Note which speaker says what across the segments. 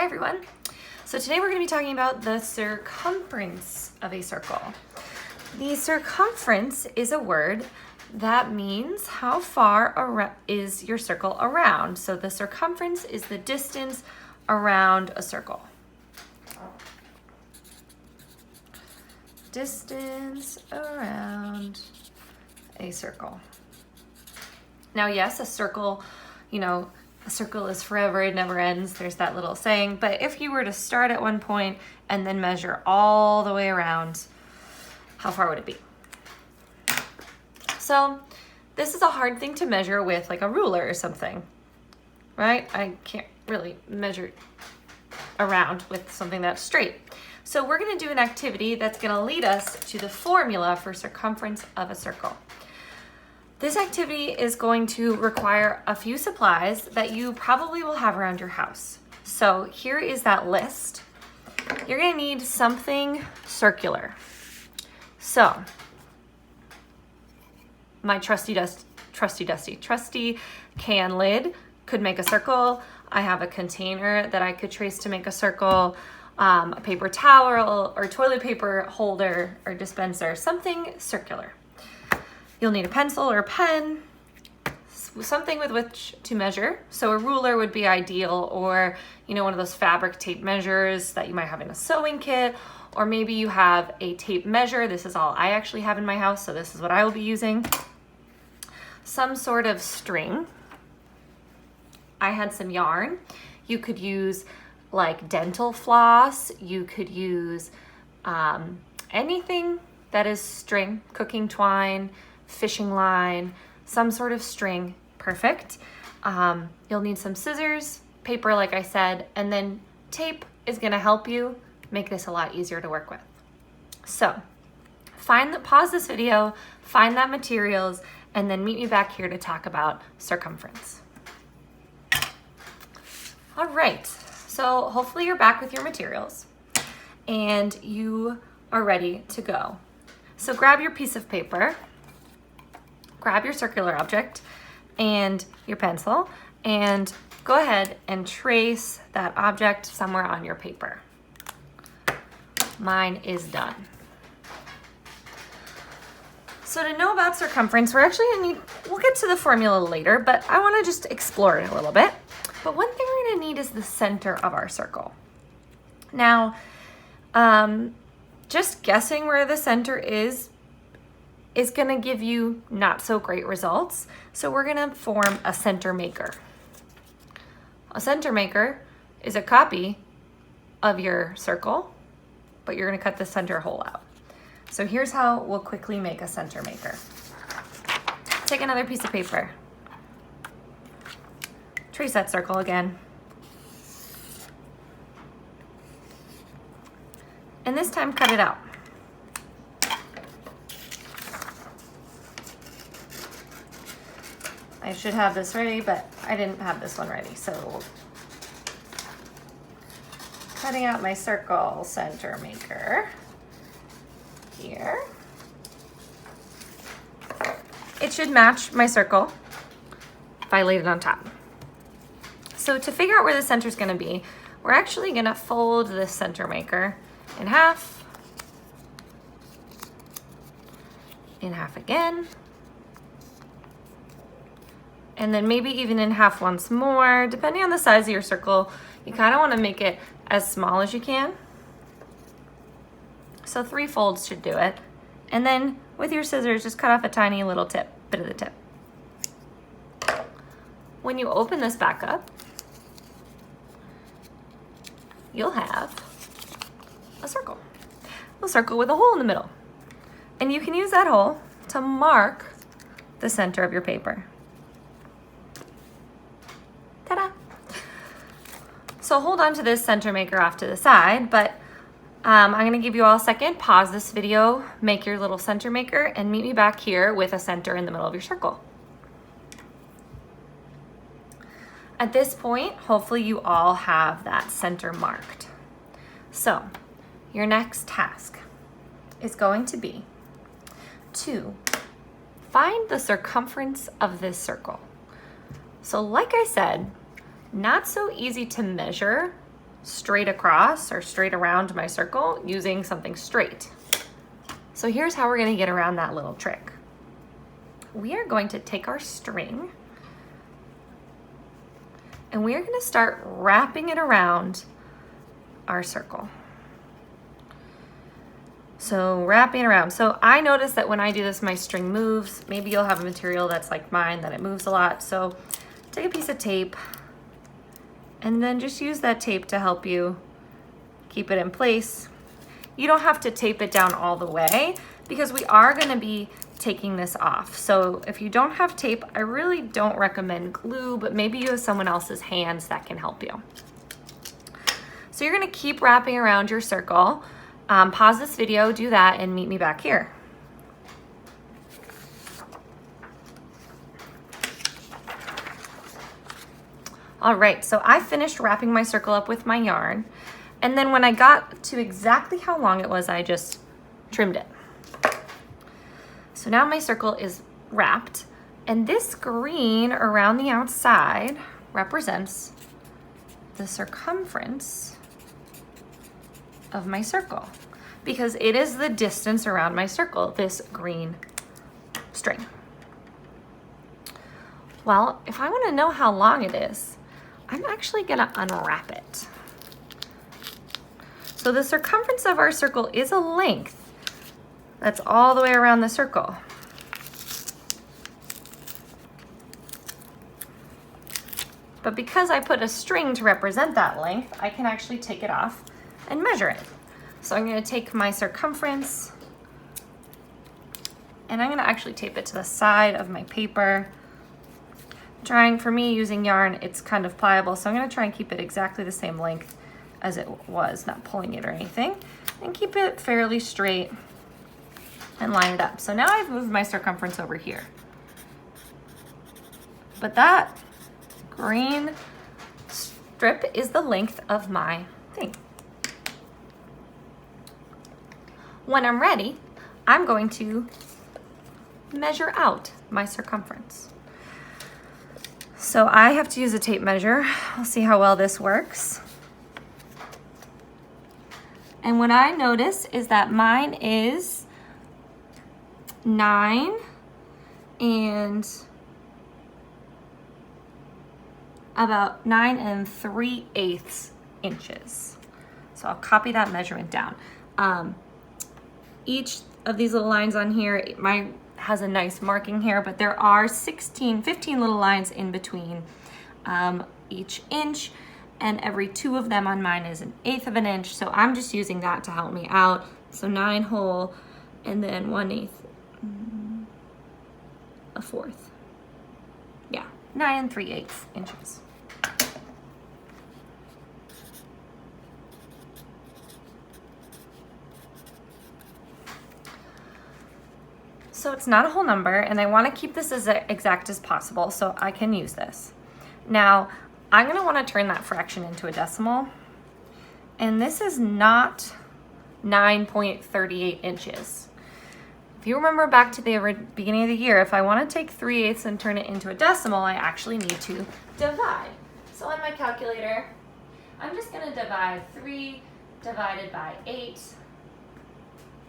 Speaker 1: everyone. So today we're going to be talking about the circumference of a circle. The circumference is a word that means how far is your circle around. So the circumference is the distance around a circle. Distance around a circle. Now, yes, a circle, a circle is forever, it never ends. There's that little saying. But if you were to start at one point and then measure all the way around, how far would it be? So this is a hard thing to measure with like a ruler or something, right? I can't really measure around with something that's straight. So we're going to do an activity that's going to lead us to the formula for circumference of a circle. This activity is going to require a few supplies that you probably will have around your house. So here is that list. You're going to need something circular. So my trusty can lid could make a circle. I have a container that I could trace to make a circle. A paper towel or toilet paper holder or dispenser, something circular. You'll need a pencil or a pen, something with which to measure. So a ruler would be ideal, or one of those fabric tape measures that you might have in a sewing kit, or maybe you have a tape measure. This is all I actually have in my house, so this is what I will be using. Some sort of string. I had some yarn. You could use like dental floss. You could use anything that is string, cooking twine, fishing line, some sort of string, perfect. You'll need some scissors, paper like I said, and then tape is gonna help you make this a lot easier to work with. So pause this video, find that materials, and then meet me back here to talk about circumference. All right, so hopefully you're back with your materials and you are ready to go. So grab your piece of paper, grab your circular object and your pencil, and go ahead and trace that object somewhere on your paper. Mine is done. So to know about circumference, we'll get to the formula later, but I want to just explore it a little bit. But one thing we're going to need is the center of our circle. Now, just guessing where the center is going to give you not so great results. So we're going to form a center maker. A center maker is a copy of your circle, but you're going to cut the center hole out. So here's how we'll quickly make a center maker. Take another piece of paper. Trace that circle again. And this time cut it out. I should have this ready, but I didn't have this one ready. So cutting out my circle center maker here. It should match my circle if I laid it on top. So to figure out where the center is going to be, we're actually going to fold this center maker in half again, and then maybe even in half once more. Depending on the size of your circle, you kind of want to make it as small as you can. So 3 folds should do it. And then with your scissors, just cut off a tiny little bit of the tip. When you open this back up, you'll have a circle with a hole in the middle. And you can use that hole to mark the center of your paper. Ta-da! So hold on to this center maker off to the side, but I'm gonna give you all a second, pause this video, make your little center maker, and meet me back here with a center in the middle of your circle. At this point, hopefully you all have that center marked. So your next task is going to be to find the circumference of this circle. So like I said, not so easy to measure straight across or straight around my circle using something straight. So here's how we're going to get around that little trick. We are going to take our string and we are going to start wrapping it around our circle. So wrapping around. So I notice that when I do this, my string moves. Maybe you'll have a material that's like mine, that it moves a lot. So take a piece of tape and then just use that tape to help you keep it in place. You don't have to tape it down all the way because we are going to be taking this off. So if you don't have tape, I really don't recommend glue, but maybe you have someone else's hands that can help you. So you're going to keep wrapping around your circle. Pause this video, do that, and meet me back here. All right, so I finished wrapping my circle up with my yarn. And then when I got to exactly how long it was, I just trimmed it. So now my circle is wrapped. And this green around the outside represents the circumference of my circle, because it is the distance around my circle, this green string. Well, if I want to know how long it is, I'm actually going to unwrap it. So the circumference of our circle is a length that's all the way around the circle. But because I put a string to represent that length, I can actually take it off and measure it. So I'm going to take my circumference and I'm going to actually tape it to the side of my paper. For me, using yarn, it's kind of pliable, so I'm going to try and keep it exactly the same length as it was, not pulling it or anything, and keep it fairly straight and line it up. So now I've moved my circumference over here. But that green strip is the length of my thing. When I'm ready, I'm going to measure out my circumference. So I have to use a tape measure. I'll see how well this works. And what I notice is that mine is 9 and about 9 3/8 inches. So I'll copy that measurement down. Each of these little lines on here, mine has a nice marking here, but there are 15 little lines in between each inch, and every 2 of them on mine is 1/8 of an inch. So I'm just using that to help me out. So 9 whole, and then 1/8, 1/4. Yeah, 9 3/8 inches. So it's not a whole number, and I want to keep this as exact as possible so I can use this. Now, I'm going to want to turn that fraction into a decimal, and this is not 9.38 inches. If you remember back to the beginning of the year, if I want to take 3/8 and turn it into a decimal, I actually need to divide. So on my calculator, I'm just going to divide 3 divided by 8,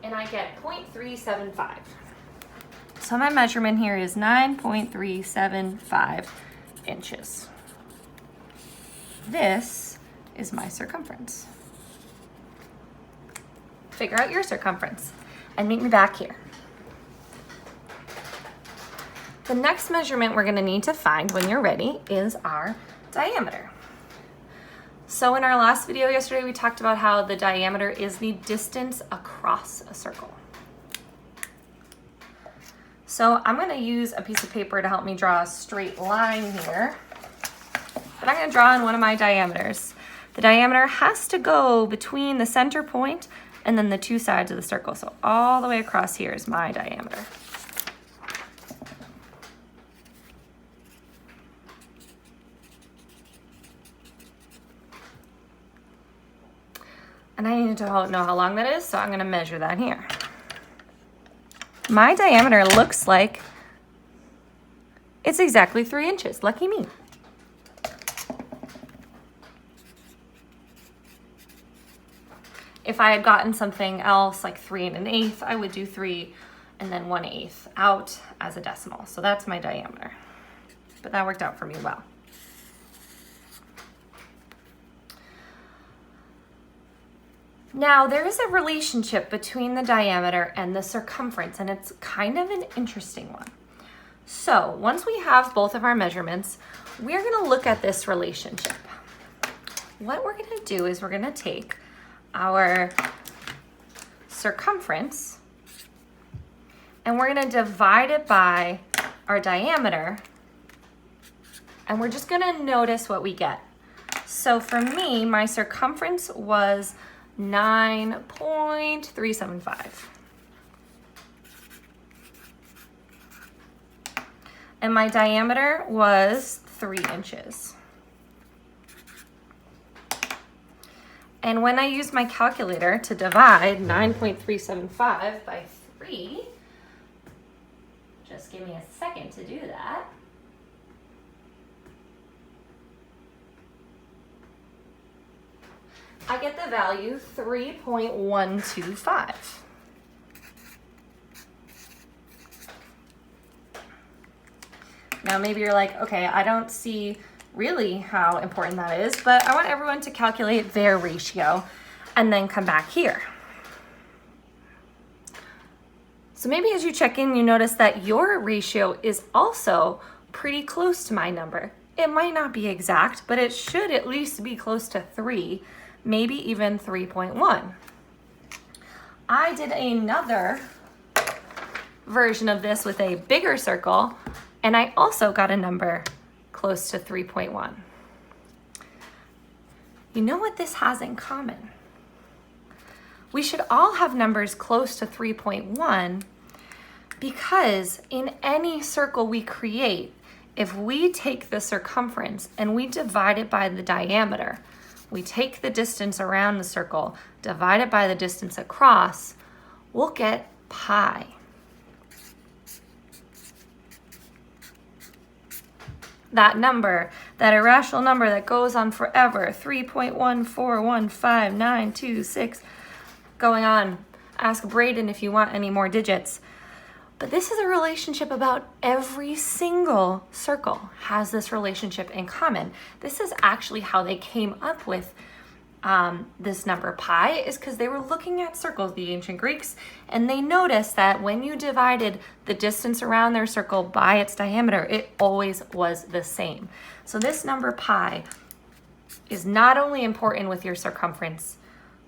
Speaker 1: and I get 0.375. So my measurement here is 9.375 inches. This is my circumference. Figure out your circumference and meet me back here. The next measurement we're going to need to find when you're ready is our diameter. So in our last video yesterday, we talked about how the diameter is the distance across a circle. So I'm going to use a piece of paper to help me draw a straight line here. But I'm going to draw in one of my diameters. The diameter has to go between the center point and then the 2 sides of the circle. So all the way across here is my diameter. And I need to know how long that is, so I'm going to measure that here. My diameter looks like it's exactly 3 inches. Lucky me. If I had gotten something else like 3 1/8, I would do 3 and then 1/8 out as a decimal. So that's my diameter. But that worked out for me well. Now there is a relationship between the diameter and the circumference, and it's kind of an interesting one. So once we have both of our measurements, we're going to look at this relationship. What we're going to do is we're going to take our circumference and we're going to divide it by our diameter, and we're just going to notice what we get. So for me, my circumference was 9.375. And my diameter was 3 inches. And when I use my calculator to divide 9.375 by 3, just give me a second to do that. I get the value 3.125. Now maybe you're like, okay, I don't see really how important that is, but I want everyone to calculate their ratio and then come back here. So maybe as you check in, you notice that your ratio is also pretty close to my number. It might not be exact, but it should at least be close to 3, maybe even 3.1. I did another version of this with a bigger circle, and I also got a number close to 3.1. You know what this has in common? We should all have numbers close to 3.1 because in any circle we create, if we take the circumference and we divide it by the diameter, we take the distance around the circle, divide it by the distance across, we'll get pi. That number, that irrational number that goes on forever, 3.1415926, going on. Ask Braden if you want any more digits. But this is a relationship about every single circle has this relationship in common. This is actually how they came up with this number pi, is because they were looking at circles, the ancient Greeks, and they noticed that when you divided the distance around their circle by its diameter, it always was the same. So this number pi is not only important with your circumference,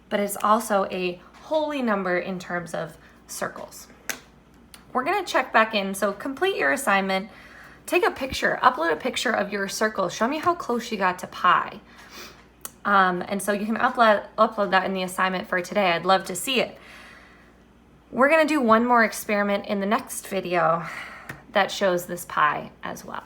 Speaker 1: but it's also a holy number in terms of circles. We're going to check back in. So complete your assignment, take a picture, upload a picture of your circle, show me how close you got to pi. And so you can upload that in the assignment for today. I'd love to see it. We're going to do one more experiment in the next video that shows this pi as well.